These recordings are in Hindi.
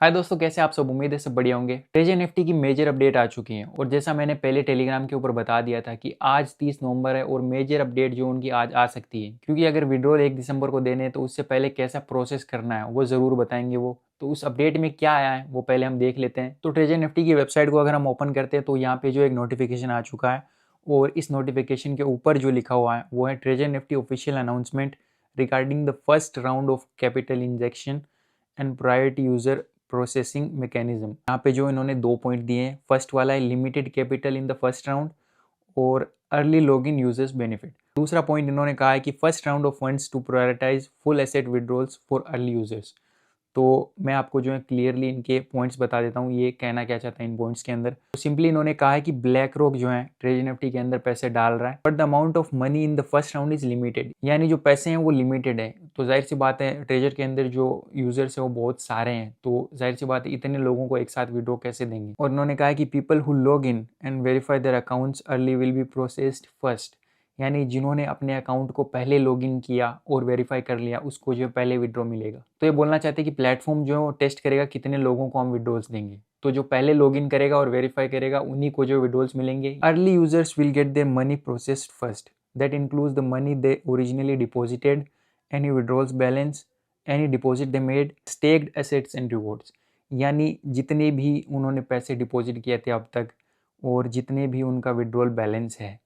हाय दोस्तों, कैसे आप सब। उम्मीद है सब बढ़िया होंगे। ट्रेजर निफ्टी की मेजर अपडेट आ चुकी है और जैसा मैंने पहले टेलीग्राम के ऊपर बता दिया था कि आज 30 नवंबर है और मेजर अपडेट जो उनकी आज आ सकती है, क्योंकि अगर विड्रॉल 1 दिसंबर को देने हैं तो उससे पहले कैसा प्रोसेस करना है वो ज़रूर बताएंगे वो। तो उस अपडेट में क्या आया है वो पहले हम देख लेते हैं। तो ट्रेजर निफ्टी की वेबसाइट को अगर हम ओपन करते हैं तो यहाँ पे जो एक नोटिफिकेशन आ चुका है और इस नोटिफिकेशन के ऊपर जो लिखा हुआ है वो है treasure Nifty official announcement regarding the first round of capital injection and priority user processing mechanism. यहाँ पे जो इन्होंने 2 पॉइंट दिए हैं, फर्स्ट वाला है limited capital in the first round और अर्ली लॉगिन यूजर्स बेनिफिट। दूसरा पॉइंट इन्होंने कहा है कि first round of funds to prioritize full asset withdrawals for early users. तो मैं आपको जो है क्लियरली इनके पॉइंट्स बता देता हूँ ये कहना क्या चाहता है इन पॉइंट्स के अंदर। तो सिंपली इन्होंने कहा है कि ब्लैक रॉक जो है ट्रेजर निफ्टी के अंदर पैसे डाल रहा है, but the amount of money in the first round is limited, यानी जो पैसे हैं वो लिमिटेड है। तो जाहिर सी बात है ट्रेजर के अंदर जो यूजर्स है वो बहुत सारे हैं, तो जाहिर सी बात है इतने लोगों को एक साथ विड्रॉ कैसे देंगे। और इन्होंने कहा है कि people who log in and verify their accounts early will be processed first, यानी जिन्होंने अपने अकाउंट को पहले लॉगिन किया और वेरीफाई कर लिया उसको जो पहले विड्रॉ मिलेगा। तो ये बोलना चाहते हैं कि प्लेटफॉर्म जो टेस्ट करेगा कितने लोगों को हम विड्रॉल्स देंगे, तो जो पहले लॉगिन करेगा और वेरीफाई करेगा उन्हीं को जो विड्रॉल्स मिलेंगे। Early users will get their money processed first, that includes the money they originally deposited, any withdrawals balance, any deposit they made, stacked assets and rewards, यानी जितने भी उन्होंने पैसे डिपॉजिट किए थे अब तक और जितने भी उनका विड्रॉल बैलेंस है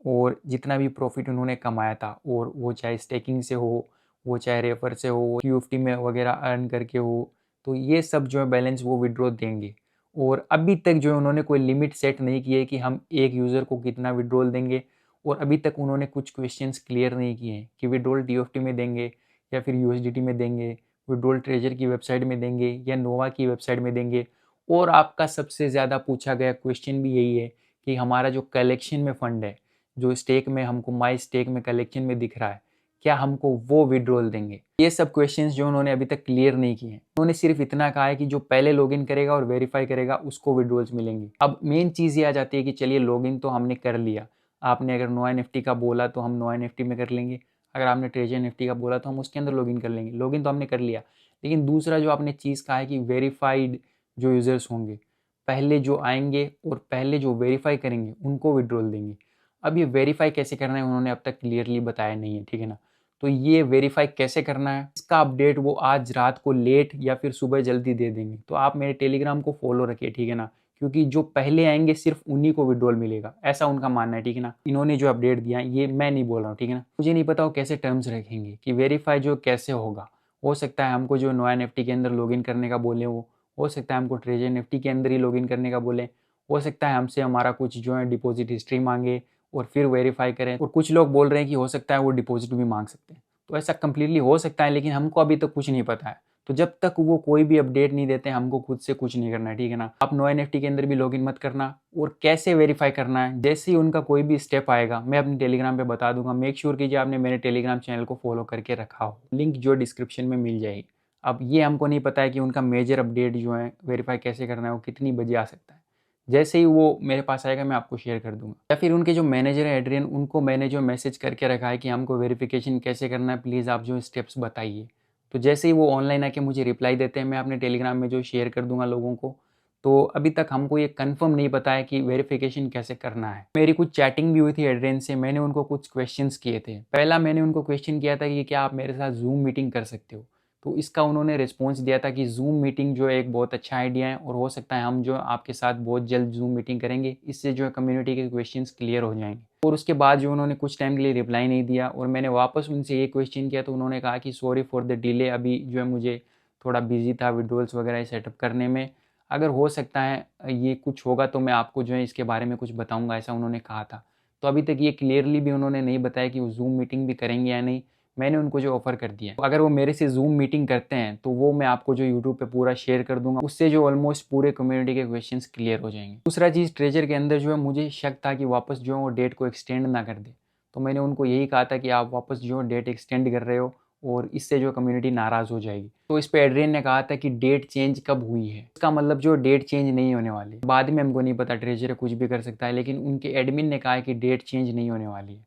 और जितना भी प्रॉफिट उन्होंने कमाया था, और वो चाहे स्टेकिंग से हो, वो चाहे रेफर से हो, क्यूएफटी में वगैरह अर्न करके हो, तो ये सब जो है बैलेंस वो विड्रॉ देंगे। और अभी तक जो है उन्होंने कोई लिमिट सेट नहीं की है कि हम एक यूज़र को कितना विड्रॉल देंगे, और अभी तक उन्होंने कुछ क्वेश्चंस क्लियर नहीं किए हैं कि विड्रॉल टीएफटी में देंगे या फिर यूएसडीटी में देंगे, विड्रॉल ट्रेजर की वेबसाइट में देंगे या नोवा की वेबसाइट में देंगे। और आपका सबसे ज़्यादा पूछा गया क्वेश्चन भी यही है कि हमारा जो कलेक्शन में फ़ंड है, जो स्टेक में हमको माई स्टेक में कलेक्शन में दिख रहा है, क्या हमको वो विड्रॉल देंगे। ये सब क्वेश्चंस जो उन्होंने अभी तक क्लियर नहीं किए हैं। उन्होंने सिर्फ इतना कहा है कि जो पहले लॉगिन करेगा और वेरीफाई करेगा उसको विड्रॉल्स मिलेंगे। अब मेन चीज़ ये आ जाती है कि चलिए लॉगिन तो हमने कर लिया, आपने अगर नोआ एनएफटी का बोला तो हम नोआ एनएफटी में कर लेंगे, अगर आपने ट्रेजर एनएफटी का बोला तो हम उसके अंदर लॉगिन कर लेंगे। लॉगिन तो हमने कर लिया, लेकिन दूसरा जो आपने चीज़ कहा है कि वेरीफाइड जो यूज़र्स होंगे, पहले जो आएंगे और पहले जो वेरीफाई करेंगे उनको विड्रॉल देंगे। अब ये वेरीफाई कैसे करना है उन्होंने अब तक क्लियरली बताया नहीं है, ठीक है ना। तो ये वेरीफाई कैसे करना है इसका अपडेट वो आज रात को लेट या फिर सुबह जल्दी दे देंगे। तो आप मेरे टेलीग्राम को फॉलो रखिए, ठीक है ना, क्योंकि जो पहले आएंगे सिर्फ उन्हीं को विड्रॉल मिलेगा, ऐसा उनका मानना है, ठीक है ना। इन्होंने जो अपडेट दिया ये मैं नहीं बोल रहा हूँ, ठीक है ना। मुझे नहीं पता वो कैसे टर्म्स रखेंगे कि वेरीफाई जो कैसे होगा। हो सकता है हमको जो नोआ एनएफटी के अंदर लॉगिन करने का बोले, वो हो सकता है हमको ट्रेजर एनएफटी के अंदर ही लॉगिन करने का बोले, हो सकता है हमसे हमारा कुछ जो है डिपॉजिट हिस्ट्री मांगे और फिर वेरीफाई करें, और कुछ लोग बोल रहे हैं कि हो सकता है वो डिपॉजिट भी मांग सकते हैं। तो ऐसा कम्प्लीटली हो सकता है, लेकिन हमको अभी तक कुछ नहीं पता है। तो जब तक वो कोई भी अपडेट नहीं देते हमको खुद से कुछ नहीं करना है, ठीक है ना। आप नोआ एनएफटी के अंदर भी लॉगिन मत करना, और कैसे वेरीफाई करना है जैसे ही उनका कोई भी स्टेप आएगा मैं अपने टेलीग्राम पे बता दूंगा। मेक श्योर कीजिए आपने मेरे टेलीग्राम चैनल को फॉलो करके रखा हो, लिंक जो डिस्क्रिप्शन में मिल जाएगी। अब ये हमको नहीं पता है कि उनका मेजर अपडेट जो है वेरीफाई कैसे करना है वो कितनी बजे आ सकता है। जैसे ही वो मेरे पास आएगा मैं आपको शेयर कर दूंगा। या फिर उनके जो मैनेजर है एड्रियन, उनको मैंने जो मैसेज करके रखा है कि हमको वेरिफिकेशन कैसे करना है, प्लीज़ आप जो स्टेप्स बताइए। तो जैसे ही वो ऑनलाइन आके मुझे रिप्लाई देते हैं मैं अपने टेलीग्राम में जो शेयर कर दूंगा लोगों को। तो अभी तक हमको ये कंफर्म नहीं पता है कि वेरिफिकेशन कैसे करना है। मेरी कुछ चैटिंग भी हुई थी एड्रियन से, मैंने उनको कुछ क्वेश्चंस किए थे। पहला मैंने उनको क्वेश्चन किया था कि क्या आप मेरे साथ जूम मीटिंग कर सकते हो, तो इसका उन्होंने रिस्पॉन्स दिया था कि जूम मीटिंग जो है एक बहुत अच्छा आइडिया है और हो सकता है हम जो आपके साथ बहुत जल्द जूम मीटिंग करेंगे, इससे जो है कम्युनिटी के क्वेश्चंस क्लियर हो जाएंगे। और उसके बाद जो उन्होंने कुछ टाइम के लिए रिप्लाई नहीं दिया और मैंने वापस उनसे ये क्वेश्चन किया तो उन्होंने कहा कि सॉरी फॉर द डिले, अभी जो है मुझे थोड़ा बिजी था विड्रॉल्स वगैरह सेटअप करने में, अगर हो सकता है ये कुछ होगा तो मैं आपको जो है इसके बारे में कुछ बताऊँगा, ऐसा उन्होंने कहा था। तो अभी तक ये क्लियरली भी उन्होंने नहीं बताया कि वो जूम मीटिंग भी करेंगे या नहीं। मैंने उनको जो ऑफ़र कर दिया है, अगर वो मेरे से जूम मीटिंग करते हैं तो वो मैं आपको जो यूट्यूब पे पूरा शेयर कर दूंगा, उससे जो ऑलमोस्ट पूरे कम्युनिटी के क्वेश्चंस क्लियर हो जाएंगे। दूसरा चीज़, ट्रेजर के अंदर जो है मुझे शक था कि वापस जो है वो डेट को एक्सटेंड ना कर दे, तो मैंने उनको यही कहा था कि आप वापस जो है डेट एक्सटेंड कर रहे हो और इससे जो कम्युनिटी नाराज़ हो जाएगी। तो इस पर एड्रियन ने कहा था कि डेट चेंज कब हुई है, इसका मतलब जो डेट चेंज नहीं होने वाली। बाद में हमको नहीं पता, ट्रेजर कुछ भी कर सकता है, लेकिन उनके एडमिन ने कहा है कि डेट चेंज नहीं होने वाली है।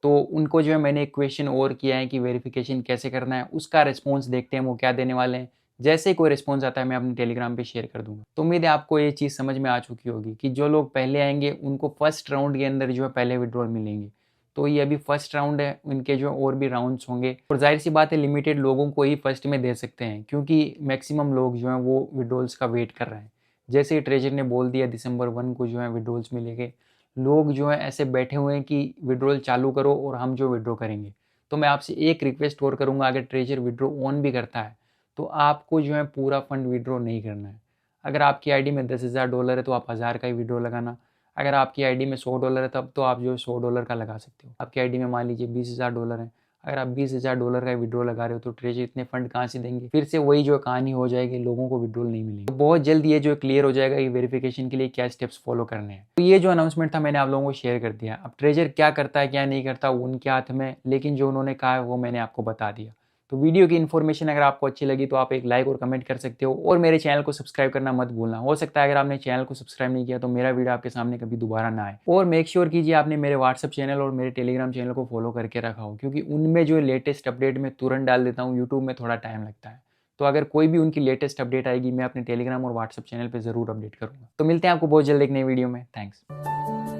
तो उनको जो है मैंने एक क्वेश्चन और किया है कि वेरिफिकेशन कैसे करना है, उसका रिस्पॉन्स देखते हैं वो क्या देने वाले हैं। जैसे ही कोई रिस्पॉन्स आता है मैं अपने टेलीग्राम पे शेयर कर दूंगा। तो उम्मीद है आपको ये चीज़ समझ में आ चुकी होगी कि जो लोग पहले आएंगे उनको फर्स्ट राउंड के अंदर जो है पहले विड्रॉल मिलेंगे। तो ये अभी फर्स्ट राउंड है, इनके जो और भी राउंड्स होंगे और जाहिर सी बात है लिमिटेड लोगों को ही फर्स्ट में दे सकते हैं, क्योंकि मैक्सिमम लोग जो हैं वो विड्रॉल्स का वेट कर रहे हैं। जैसे ही ट्रेजर ने बोल दिया दिसंबर 1 को जो है विड्रॉल्स मिलेंगे, लोग जो हैं ऐसे बैठे हुए हैं कि विड्रॉल चालू करो और हम जो विड्रॉ करेंगे। तो मैं आपसे एक रिक्वेस्ट और करूँगा, अगर ट्रेजर विड्रॉ ऑन भी करता है तो आपको जो है पूरा फंड विड्रॉ नहीं करना है। अगर आपकी आईडी में $10,000 है तो आप 1000 का ही विड्रॉ लगाना। अगर आपकी आईडी में $100 है तब तो आप जो है $100 का लगा सकते हो। आपकी आईडी में मान लीजिए $20,000 है, अगर आप $20,000 का विड्रॉ लगा रहे हो तो ट्रेजर इतने फंड कहाँ से देंगे? फिर से वही जो कहानी हो जाएगी, लोगों को विड्रॉल नहीं मिलेंगे। तो बहुत जल्द ये जो क्लियर हो जाएगा कि वेरिफिकेशन के लिए क्या स्टेप्स फॉलो करने हैं। तो ये जो अनाउंसमेंट था मैंने आप लोगों को शेयर कर दिया। अब ट्रेजर क्या करता है क्या नहीं करता वो उनके हाथ में, लेकिन जो उन्होंने कहा है वो मैंने आपको बता दिया। तो वीडियो की इन्फॉर्मेशन अगर आपको अच्छी लगी तो आप एक लाइक और कमेंट कर सकते हो और मेरे चैनल को सब्सक्राइब करना मत भूलना। हो सकता है अगर आपने चैनल को सब्सक्राइब नहीं किया तो मेरा वीडियो आपके सामने कभी दोबारा ना आए। और मेक श्योर कीजिए आपने मेरे व्हाट्सअप चैनल और मेरे टेलीग्राम चैनल को फॉलो करके रखा हो, क्योंकि उनमें जो लेटेस्ट अपडेट मैं तुरंत डाल देता हूँ। यूट्यूब में थोड़ा टाइम लगता है। तो अगर कोई भी उनकी लेटेस्ट अपडेट आएगी मैं अपने टेलीग्राम और व्हाट्सअप चैनल पर जरूर अपडेट करूँगा। तो मिलते हैं आपको बहुत जल्द एक नई वीडियो में। थैंक्स।